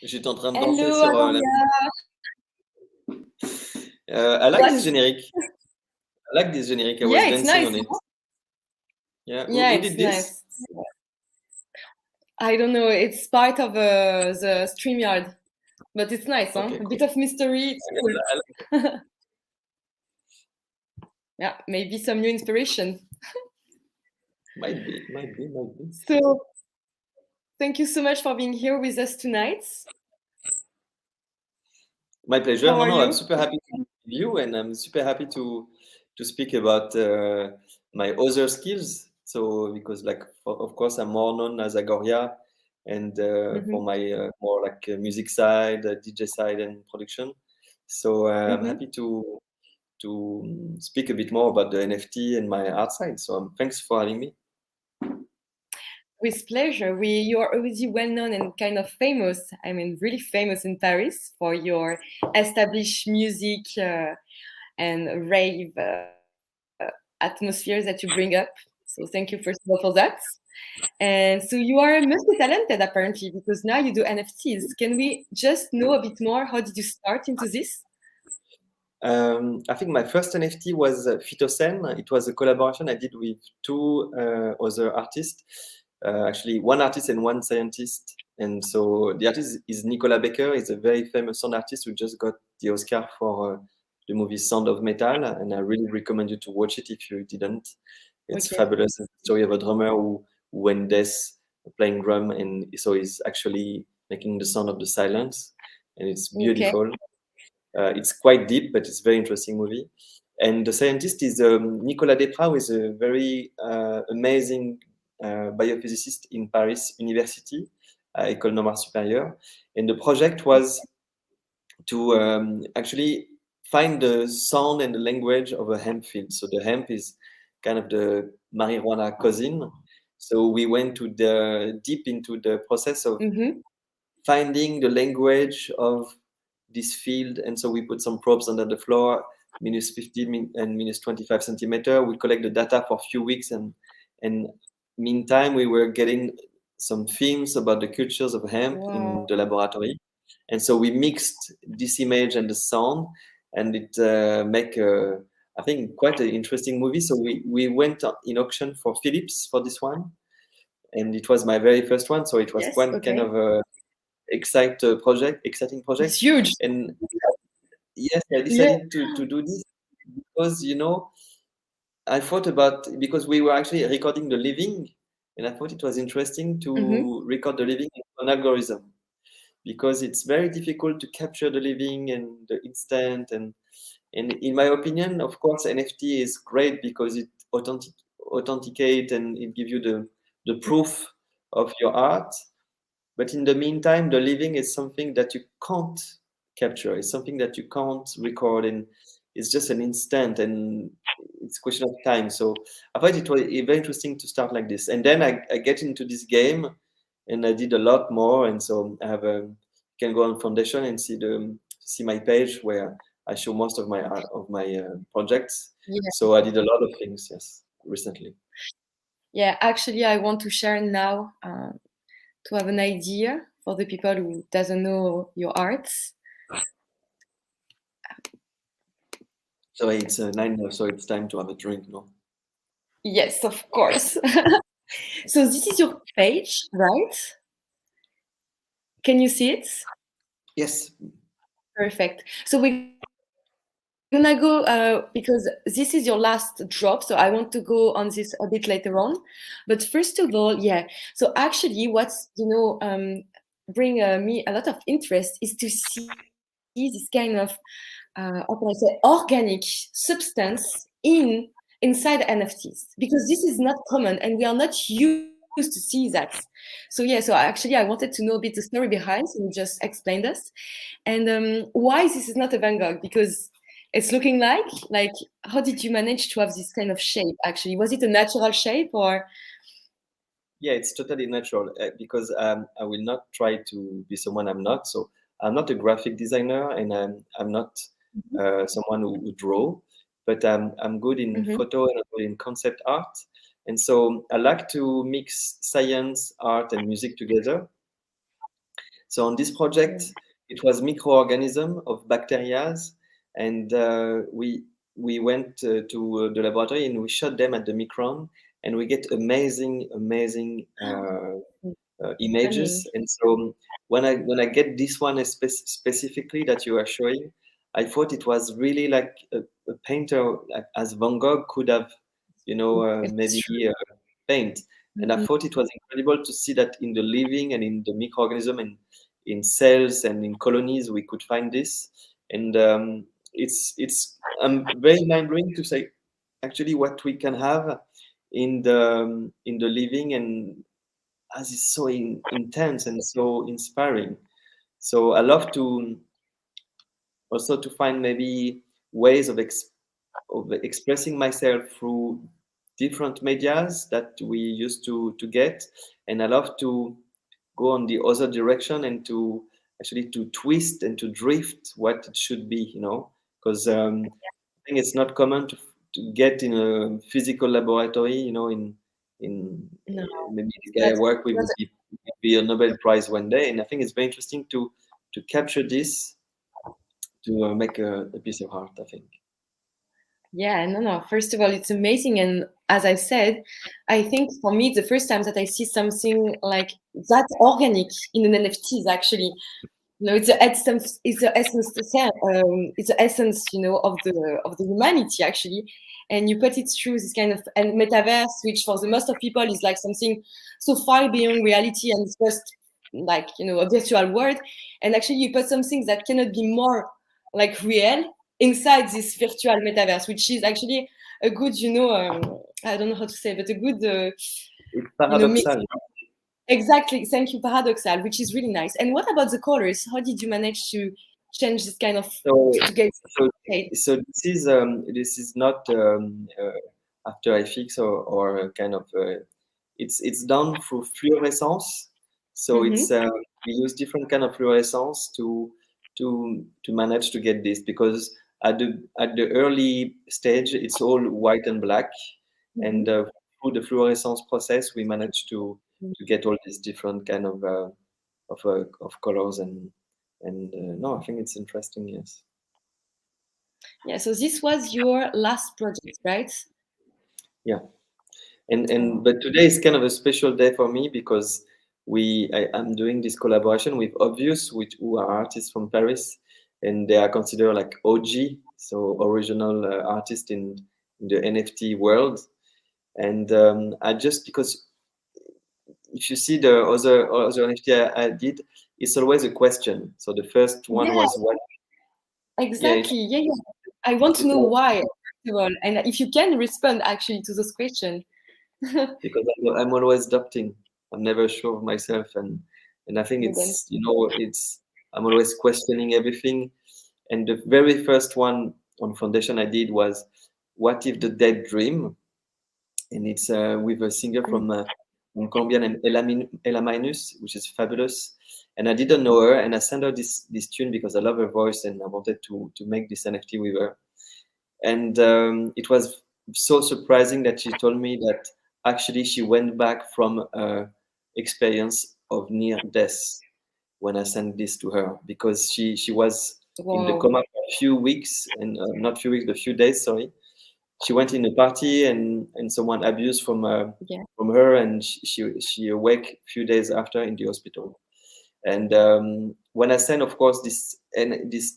J'étais en train de danser Hello, sur la... Agoria. I like What? this generic. I like this generic. I was Yeah, it's dancing nice. on it. No? Yeah. Yeah, Who it's did this? nice. I don't know. It's part of the StreamYard, but it's nice, huh? Okay, A cool. bit of mystery. It's Yes, I like it. cool. Yeah, maybe some new inspiration. Might be, might be, might be. So, thank you so much for being here with us tonight. My pleasure. How No, are no, I'm you? super happy to meet you, and I'm super happy to speak about my other skills. So because like of course I'm more known as Agoria, and for Mm-hmm. my more like music side, DJ side, and production. So I'm Mm-hmm. happy to speak a bit more about the NFT and my art side. So thanks for having me. With pleasure. You are already well known and kind of famous. I mean, really famous in Paris for your established music and rave atmospheres that you bring up. So thank you first of all for that. And so you are multi-talented apparently because now you do NFTs. Can we just know a bit more? How did you start into this? I think my first NFT was Phytocene. It was a collaboration I did with two other artists, actually one artist and one scientist. And so the artist is Nicolas Becker. He's a very famous sound artist who just got the Oscar for the movie Sound of Metal. And I really recommend you to watch it if you didn't. It's Okay. fabulous. It's the story of a drummer who went deaf playing drum, and so he's actually making the sound of the silence, and it's Okay. beautiful. It's quite deep, but it's a very interesting movie. And the scientist is Nicolas Desprats, who is a very amazing biophysicist in Paris University, École Normale Supérieure. And the project was to actually find the sound and the language of a hemp field. So the hemp is kind of the marijuana cousin. So we went to the deep into the process of Mm-hmm. finding the language of this field. And so we put some probes under the floor, minus 50 and minus 25 centimeter. We collect the data for a few weeks, and meantime we were getting some themes about the cultures of hemp in Wow. the laboratory. And so we mixed this image and the sound, and it make I think quite an interesting movie. So we went in auction for Philips for this one, and it was my very first one. So it was Yes. quite kind Okay. of a exciting It's project. huge. And yes, I Yeah. decided to do this because I thought about, because we were actually recording the living, and I thought it was interesting Mm-hmm. to record the living in an algorithm, because it's very difficult to capture the living and the instant. And in my opinion, of course, NFT is great because it authenticate, and it gives you the proof of your art. But in the meantime, the living is something that you can't capture. It's something that you can't record, and it's just an instant, and it's a question of time. So I thought it was very interesting to start like this. And then I get into this game, and I did a lot more. And so I have can go on Foundation and see my page where I show most of my art, of my projects. Yeah. So I did a lot of things, yes, recently. Yeah. Actually, I want to share now to have an idea for the people who doesn't know your arts. So it's 9 now, so it's time to have a drink, no? Yes, of course. So this is your page, right? Can you see it? Yes. Perfect. So we're gonna go because this is your last drop. So I want to go on this a bit later on. But first of all, yeah. So actually, what's bring me a lot of interest is to see this kind of how can I say organic substance inside NFTs, because this is not common and we are not used to see that. So yeah, so actually I wanted to know a bit the story behind. So you just explained us, and why this is not a Van Gogh, because it's looking like how did you manage to have this kind of shape? Actually, was it a natural shape or? Yeah, it's totally natural, because I will not try to be someone I'm not. So I'm not a graphic designer, and I'm not someone who draw, but I'm good in Mhm. photo, and I'm good in concept art. And so I like to mix science, art, and music together. So on this Yeah. project, it was microorganism of bacteria, and we went to the laboratory and we shot them at the micron, and we get amazing Stunning. images. And so when I get this one specifically that you are showing, I thought it was really like a painter like, as Van Gogh could have, It's maybe true. paint. And I Mhm. thought it was incredible to see that in the living and in the microorganism and in cells and in colonies we could find this. And it's very mind blowing to say actually what we can have in the living, and as is so intense and so inspiring. So I love to also to find maybe ways of expressing myself through different medias that we used to get, and I love to go on the other direction and to actually to twist and to drift what it should be, because I think it's not common to get in a physical laboratory, No, maybe the guy I work with that's would be a Nobel Prize one day, and I think it's very interesting to capture this to make a piece of art. I think. yeah, no, no. First of all, it's amazing, and as I said, I think for me, it's the first time that I see something like that organic in an NFT is actually, it's the essence, it's the essence, of the humanity actually, and you put it through this kind of and metaverse, which for the most of people is like something so far beyond reality, and it's just like a virtual world, and actually you put something that cannot be more like real inside this virtual metaverse, which is actually a good, I don't know how to say, but a good, It's mix. paradoxal. Exactly. Thank you. Paradoxal, which is really nice. And what about the colors? How did you manage to change this kind of So, to get so, shade? so this is not After Effects or a kind of it's done through fluorescence. So it's Mm-hmm. we use different kind of fluorescence to manage to get this, because at the early stage it's all white and black, and Mm-hmm. through the fluorescence process we manage to get all these different kind of colors, and no, I think it's interesting. Yes. Yeah. So this was your last project, right? Yeah. And Oh. but today is kind of a special day for me because I'm doing this collaboration with Obvious, who are artists from Paris, and they are considered like OG, so original artists in the NFT world. And I just because if you see the other NFT I did, it's always a question. So the first one Yeah. was what? Yeah, Exactly. Yeah. Yeah. I want to it know was why, first of all, and if you can respond actually to those questions. because I'm always doubting. I'm never sure of myself, and I think But then, it's I'm always questioning everything. And the very first one on foundation I did was, "What if the dead dream?" And it's with a singer from Colombia named Ella Minus, which is fabulous. And I didn't know her, and I sent her this tune because I love her voice, and I wanted to make this NFT with her. And it was so surprising that she told me that actually she went back from experience of near death when I sent this to her, because she was in the wow. coma for a few weeks, and not few weeks, but few days. Sorry, she went in a party, and someone abused Yeah. from her, and she awake a few days after in the hospital. And when I sent, of course, this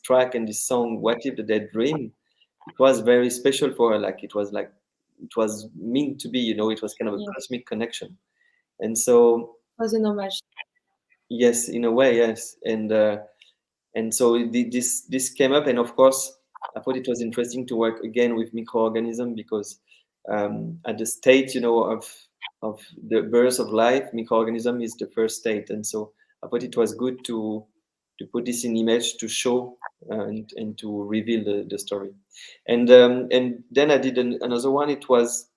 track and this song, "What If the Dead Dream," it was very special for her. Like it was meant to be. It was kind of a Yeah. cosmic connection. And so, Was an homage. yes, in a way, yes. And so this came up, and of course, I thought it was interesting to work again with microorganism, because at the state, of the birth of life, microorganism is the first state, and so I thought it was good to put this in image to show and to reveal the story. And then I did another one. It was,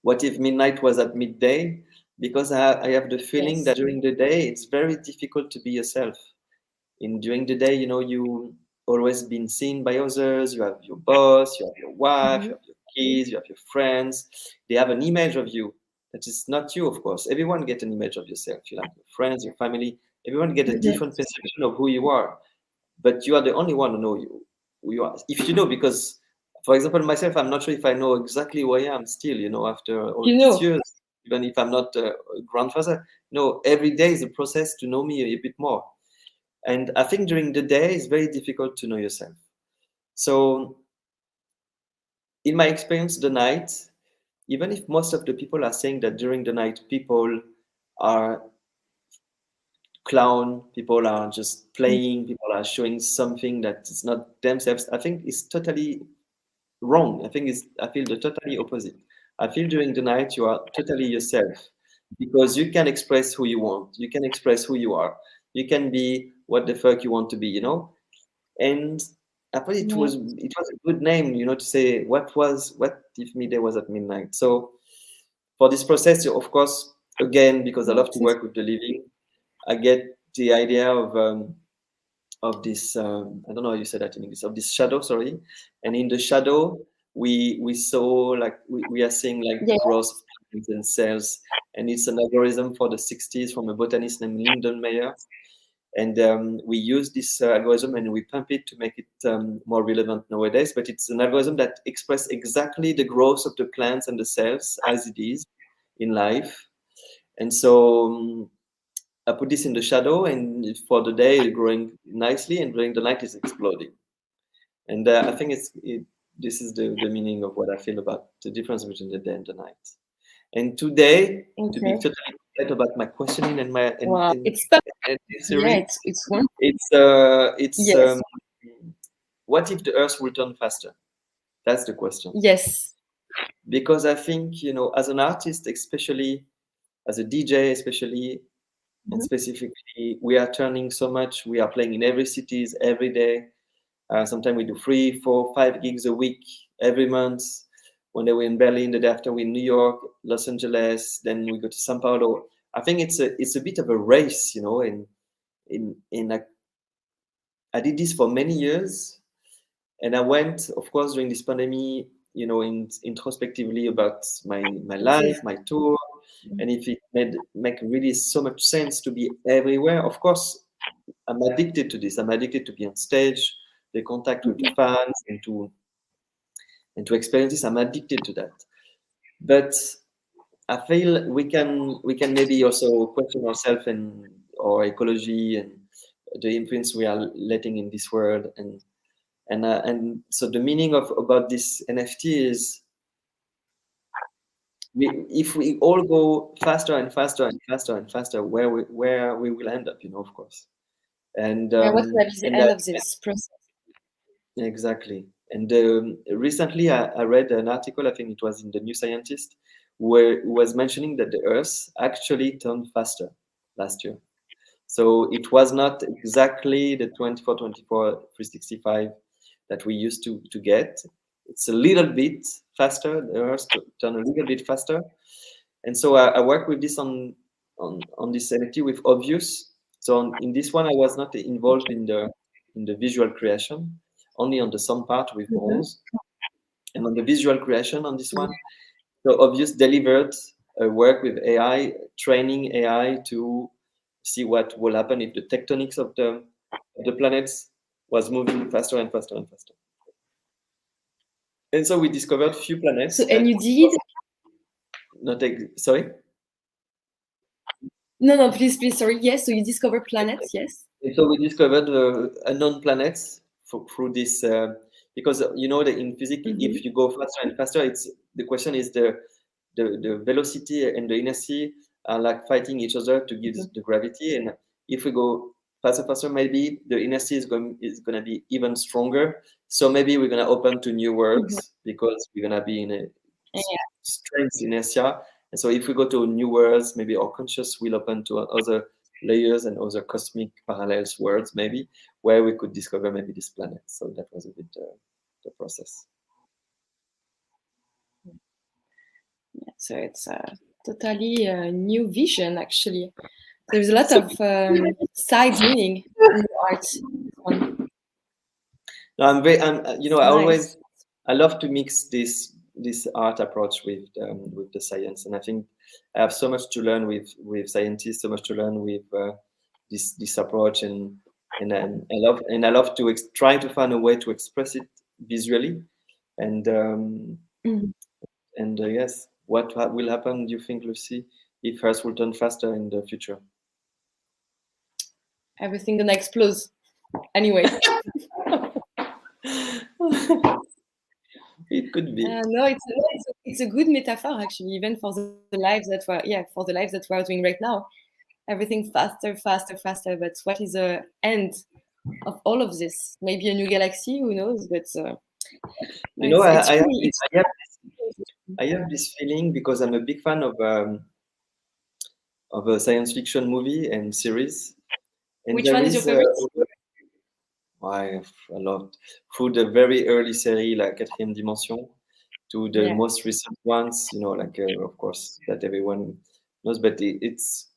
"What if midnight was at midday?" Because I have the feeling Yes. that during the day it's very difficult to be yourself. In During the day, you always been seen by others. You have your boss, you have your wife, you Mm-hmm. have your kids, you have your friends. They have an image of you that is not you, of course. Everyone get an image of yourself. You have your friends, your family, Everyone get a different perception of who you are, but you are the only one who know who you are. If you know, because for example, myself, I'm not sure if I know exactly who I am still, after all You these know. years, even if I'm not a grandfather. No, every day is a process to know me a bit more. And I think during the day it's very difficult to know yourself. So in my experience, the night, even if most of the people are saying that during the night people are clown, people are just playing, people are showing something that is not themselves, I think it's totally wrong. I feel the totally opposite. I feel during the night you are totally yourself because you can express who you want, you can express who you are, you can be what the fuck you want to be. And I thought it was a good name, to say what if midday was at midnight. So for this process, of course, again, because I love to work with the living, I get the idea of this I don't know how you say that in English, of this shadow, sorry. And in the shadow we saw, like, we are seeing like the Yeah. growth of plants and cells, and it's an algorithm for the 60s from a botanist named Lyndon Mayer. And we use this algorithm and we pump it to make it more relevant nowadays. But it's an algorithm that expresses exactly the growth of the plants and the cells as it is in life. And so I put this in the shadow, and for the day it's growing nicely, and during the night it's exploding. And I think this is the meaning of what I feel about the difference between the day and the night. And today, to be Okay. totally complete about my questioning and my Wow. and It's tough. Yeah, answering, it's one. it's Yes. what if the Earth will turn faster? That's the question. Yes. Because I think, as an artist, especially as a DJ, especially and Mhm. specifically, we are turning so much. We are playing in every cities every day. Sometimes we do 3, 4, 5 gigs a week every month. One day we're in Berlin, the day after we're in New York, Los Angeles, then we go to São Paulo. I think it's a bit of a race, and I did this for many years, and I went, of course, during this pandemic, introspectively about my Okay. life, my tour, and if it make really so much sense to be everywhere. Of course, I'm addicted to this. I'm addicted to be on stage, the contact with the fans, and to experience this. I'm addicted to that. But I feel we can maybe also question ourselves and our ecology and the influence we are letting in this world. And so the meaning of about this NFT is, if we all go faster and faster and faster and faster, where we will end up, of course. And Yeah, what's gonna be the and end that, of this process? exactly. And recently I read an article, I think it was in the New Scientist, where it was mentioning that the Earth actually turned faster last year. So it was not exactly the 24, 24, 365 that we used to get. It's a little bit faster, the Earth turn a little bit faster. And so I work with this on this NFT with Obvious. So in this one, I was not involved in the visual creation, only on the sound part with Mhm. bronze, and on the visual creation on this one. So Obvious delivered a work with AI, training AI to see what will happen if the tectonics of the planets was moving faster and faster and faster. And so we discovered few So, planets and that you did? not sorry. No, no, please, sorry. Yes, so you discover planets, yes? And so we discovered unknown planets through this, because that in physics, Mhm. if you go faster and faster, it's the question is the velocity and the inertia are like fighting each other to give Mhm. the gravity. And if we go faster, maybe the inertia is gonna be even stronger. So maybe we're gonna open to new Mhm. worlds because we're gonna be in a Yeah. strange inertia. And so if we go to new worlds, maybe our conscious will open to other layers and other cosmic parallels worlds, maybe, where we could discover maybe this planet. So that was a bit the process. So it's a totally new vision, actually. There's a lot So of side meaning in the art. This one. no, It's I nice. love to mix this art approach with the science, and I think I have so much to learn with scientists, so much to learn with this approach, and I love to try to find a way to express it visually, and Mhm. yes, what will happen, do you think, Lucy, if Earth will turn faster in the future? Everything gonna explode anyway. It could be. No, it's a good metaphor actually, even for the lives that we're for the lives that we are doing right now. Everything faster, faster, faster. But what is the end of all of this? Maybe a new galaxy, who knows? But no, You know, I, it's I have really this, it's I have really I have this feeling because I'm a big fan of a science fiction movie and series, and Which there one is your is favorite? a lot through the very early series like Quatrième Dimension to the Yeah. most recent ones, like of course that everyone knows, but it's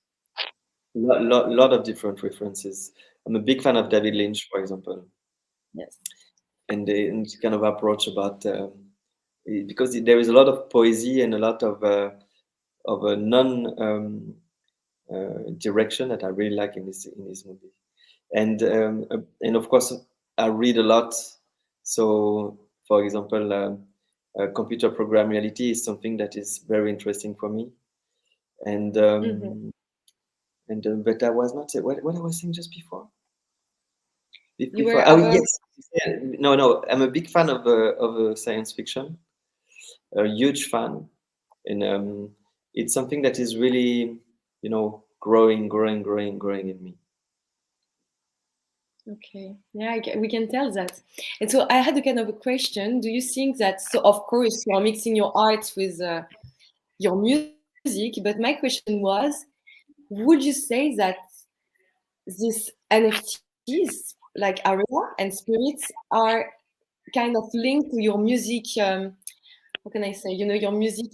lot of different references. I'm a big fan of David Lynch, for example, Yes. and this kind of approach about because there is a lot of poesy and a lot of a non direction that I really like in this movie. And of course, I read a lot. So, for example, computer program reality is something that is very interesting for me. And Hmm. but I was not what I was saying just before. You were Oh about yes, yeah, no, I'm a big fan of science fiction, a huge fan, and it's something that is really, growing in me. okay. Yeah, we can tell that. And so I had a kind of a question. Do you think that so of course you are mixing your art with your music, but my question was, would you say that these NFTs like Aria and spirits are kind of linked to your music how can I say, your music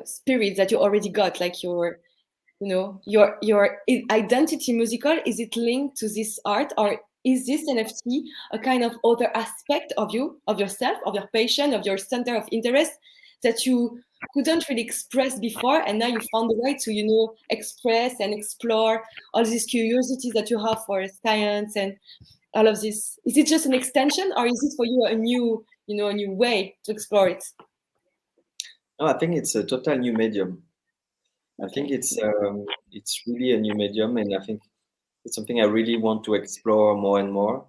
spirit that you already got, like your identity musical, is it linked to this art, or is this NFT a kind of other aspect of you, of yourself, of your passion, of your center of interest that you couldn't really express before, and now you found a way to express and explore all these curiosities that you have for science and all of this? Is it just an extension, or is it for you a new way to explore it? No, I think it's a total new medium. I think Okay. it's really a new medium, and I think it's something I really want to explore more and more.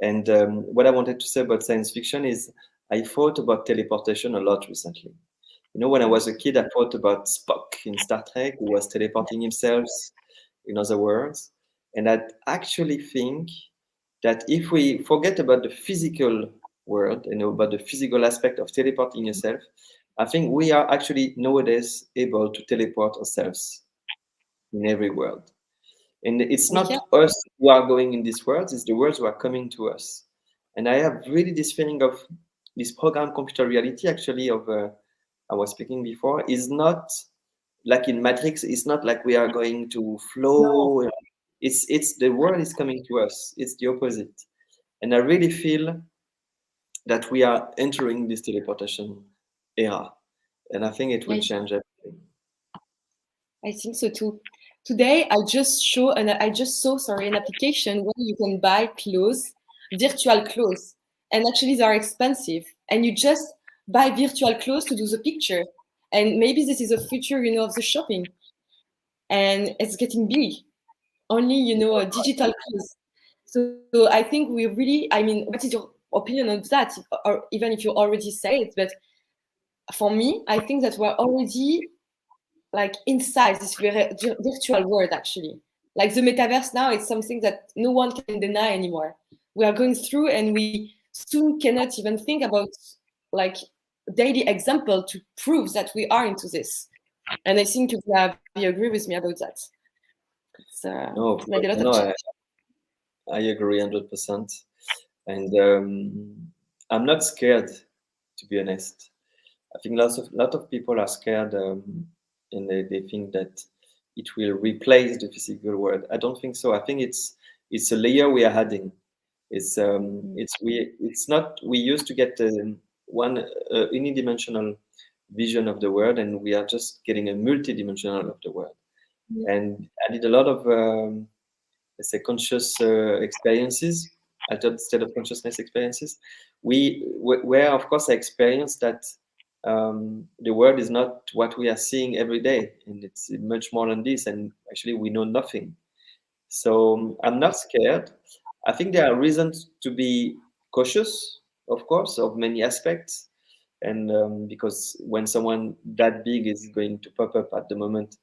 And what I wanted to say about science fiction is I thought about teleportation a lot recently. When I was a kid, I thought about Spock in Star Trek, who was teleporting himself, in other words. And I actually think that if we forget about the physical world and about the physical aspect of teleporting yourself, I think we are actually nowadays able to teleport ourselves in every world. And it's We can. not us who are going in this world, it's the worlds who are coming to us. And I have really this feeling of this program computer reality, actually, of I was speaking before, is not like in Matrix, it's not like we are going to No. flow. It's the world is coming to us. It's the opposite. And I really feel that we are entering this teleportation era. And I think it will I change everything. I think so too. Today, I just saw, sorry, an application where you can buy clothes, virtual clothes, and actually they are expensive. And you just buy virtual clothes to do the picture. And maybe this is a future, of the shopping, and it's getting big. Only, digital clothes. So I think we really, I mean, what is your opinion on that? Or even if you already say it, but for me, I think that we're already like inside this virtual world actually, like the metaverse now, it's something that no one can deny anymore. We are going through, and we soon cannot even think about like daily example to prove that we are into this. And I think you agree with me about that. No, It's of made a course. lot of No, change. I agree 100%. And I'm not scared, to be honest. I think lot of people are scared, and they think that it will replace the physical world. I don't think so. I think it's a layer we are adding. It's not we used to get one unidimensional vision of the world, and we are just getting a multidimensional of the world. Mm. And I did a lot of let's say, conscious experiences, altered state of consciousness experiences, where of course I experienced that the world is not what we are seeing every day, and it's much more than this, and actually we know nothing. So I'm not scared. I think there are reasons to be cautious, of course, of many aspects, and because when someone that big is going to pop up at the moment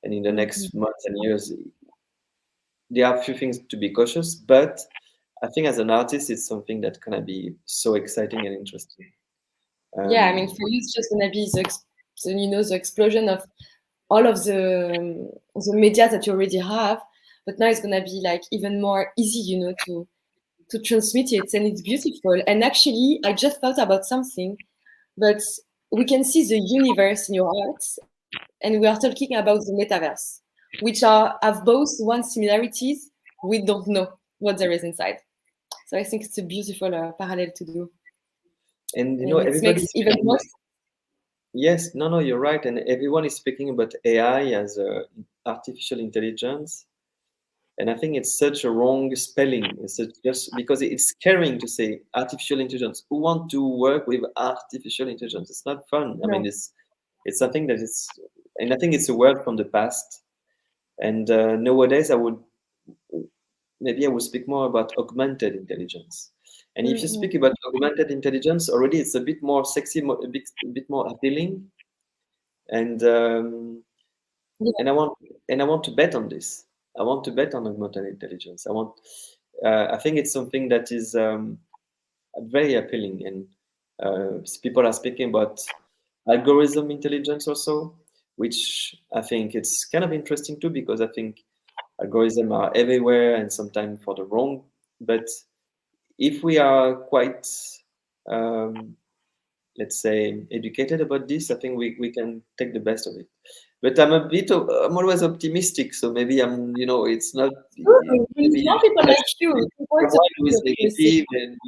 and in the next months and years, there are a few things to be cautious, but I think as an artist, it's something that gonna be so exciting and interesting. Yeah, I mean, Um, for you, it's just gonna be the explosion of all of the media that you already have, but now it's gonna be like even more easy, to transmit it, and it's beautiful. And actually, I just thought about something, but we can see the universe in your art, and we are talking about the metaverse, which have both one similarities. We don't know what there is inside. So I think it's a beautiful parallel to do, and and it makes everybody's even speaking. more. Yes, no, you're right, and everyone is speaking about AI as artificial intelligence, and I think it's such a wrong spelling. Just because it's scaring to say artificial intelligence. Who want to work with artificial intelligence? It's not fun. I mean, No. it's something that is, and I think it's a word from the past. And nowadays, maybe I would speak more about augmented intelligence. And if you speak Mm-hmm. about augmented intelligence, already it's a bit more sexy, a bit more appealing, and Yeah. and I want and I want to bet on this. I want to bet on augmented intelligence. I think it's something that is very appealing, and people are speaking about algorithm intelligence also, which I think it's kind of interesting too, because I think algorithms are everywhere and sometimes for the wrong. But if we are quite, um, let's say, educated about this, I think we can take the best of it. But I'm always optimistic, so maybe it's not, Good. We maybe need more people I like should you. debate It's with important someone to who be is optimistic. negative, and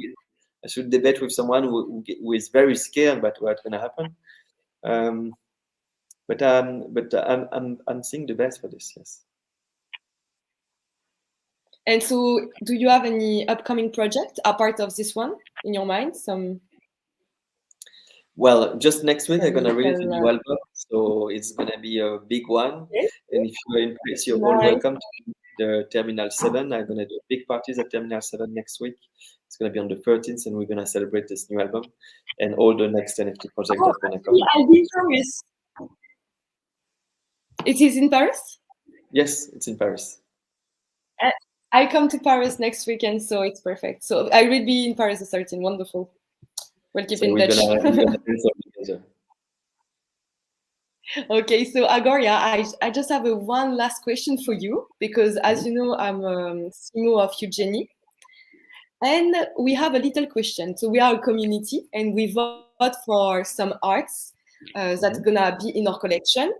I should debate with someone who is very scared about what's going to happen. Um, but I'm seeing the best for this. Yes. And so, do you have any upcoming project apart of this one in your mind? Well, just next week I'm Some gonna release a little. new album, so it's gonna be a big one. Okay. And if you're in Paris, you're all Nice. welcome to the Terminal 7. I'm gonna do big parties at Terminal 7 next week. It's gonna be on the 13th, and we're gonna celebrate this new album and all the next NFT project Oh, that gonna actually, come. I'll be in Paris. It is in Paris. Yes, it's in Paris. Uh, I come to Paris next weekend, so it's perfect. So I will be in Paris the 13th. Wonderful. We'll keep So in we're touch. gonna we're gonna dance all together. Okay, so Agoria, I just have one last question for you because, Mhm. as you know, I'm CMO of Eugenie, and we have a little question. So we are a community, and we vote for some arts that Mhm. gonna be in our collection.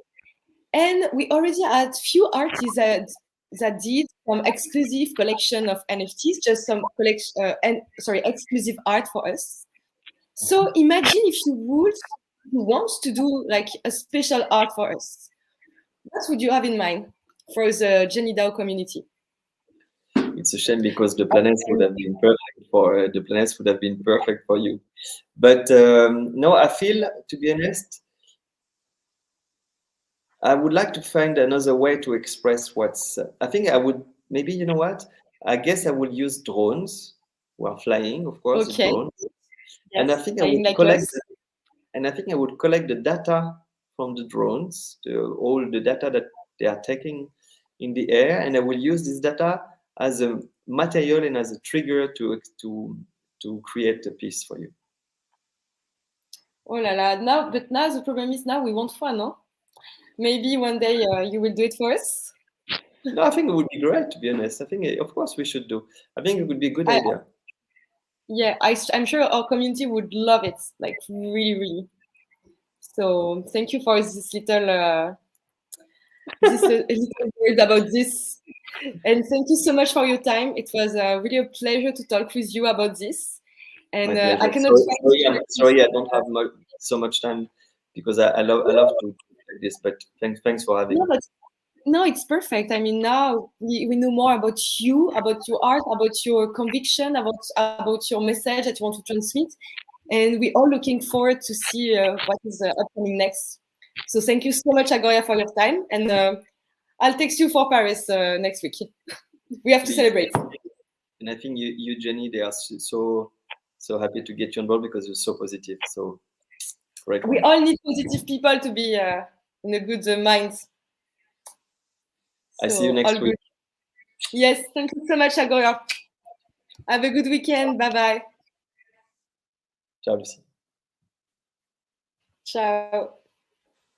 And we already had few artists that did some exclusive collection of NFTs, just some collection, and sorry, exclusive art for us. So imagine if you want to do like a special art for us. What would you have in mind for the Jenny DAO community? It's a shame because the planets would have been perfect for you. But no, I feel, to be honest, I would like to find another way to express what's. I think I would maybe, you know what? I guess I would use drones. We're flying, of course, the Okay. drones, and I Yes, think I flying would like collect. us. And I think I would collect the data from the drones, all the data that they are taking in the air, and I will use this data as a material and as a trigger to create a piece for you. Oh la la. Now the problem is now we want fun, no? Maybe one day you will do it for us. No, I think it would be great, to be honest. I think, of course, we should do. I think it would be a good I idea. Yeah, I'm sure our community would love it, like really, really. So thank you for this little word about this, and thank you so much for your time. It was really a pleasure to talk with you about this, My and I pleasure. cannot thank you. Sorry, I don't have so much time because I love to do like this. But thanks for having No, me. but No, it's perfect. I mean, now we know more about you, about your art, about your conviction, about your message that you want to transmit. And we're all looking forward to see what is upcoming next. So thank you so much, Agoria, for your time. And I'll text you for Paris next week. We have to Please. celebrate. And I think you, Jenny, they are so happy to get you on board because you're so positive. So great. We all need positive people to be in a good mind. I see you So, next all week. good. Yes, thank you so much, Agoria. Have a good weekend. Bye-bye. Ciao, Lucie. Ciao.